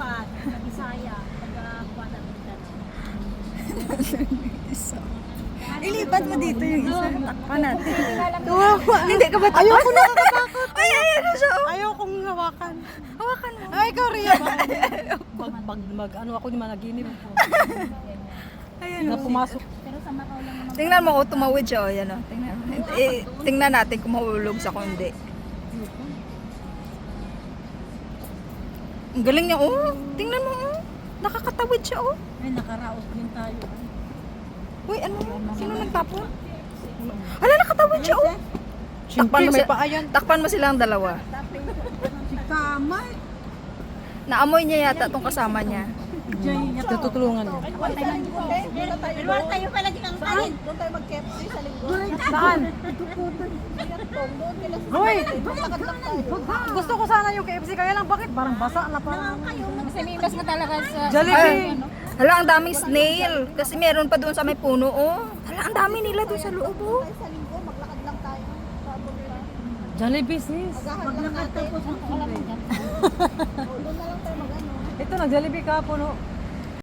lipat sa Bisaya, taga-Kuwan at Mindanao. Ilipat mo dito yung isa. Takpan natin. Kawawa. Hindi ka ba takpan? Ayoko na nakatakot. Ay, ayan na siya. Ayokong hawakan. Hawakan mo. Ay, ikaw rin. Ano ako, di managinip. Ayan Na o. pumasok. Pero sa Macau lang naman. Tingnan mo, tumawid siya. O, yan o. Tingnan mo. Tingnan natin kung mahulog sa kundi. Ang galing niya, oh. Tingnan mo, oh. Nakakatawid siya, oh. Ay, nakaraos din tayo. Uy, ano? Sino nagtapon? Hala, nakatawid siya, oh. Siyempre, may paayan. Takpan mo silang dalawa. Si Kamay. Naamoy niya yata tong kasama niya. Tutulungan niya. Pero tayo pala din ang kanin. Doon tayo mag-KFC sa linggo. Saan? Doon kila sa Hoy! lakad lang tayo. Gusto ko sana yung KFC, kaya lang bakit? Parang basa na parang... Kasi limas na talaga sa... Jollibee! Hala, ang daming snail. Kasi meron pa doon sa may puno, oh. Hala, ang dami nila doon sa loob, oh. Sa linggo, maglakad lang tayo. Tapos Jollibee, sis. magahan lang natin. Tapos ang ulam. Doon na lang tayo mag-ano. Ito, nag-Jollibee ka po, no?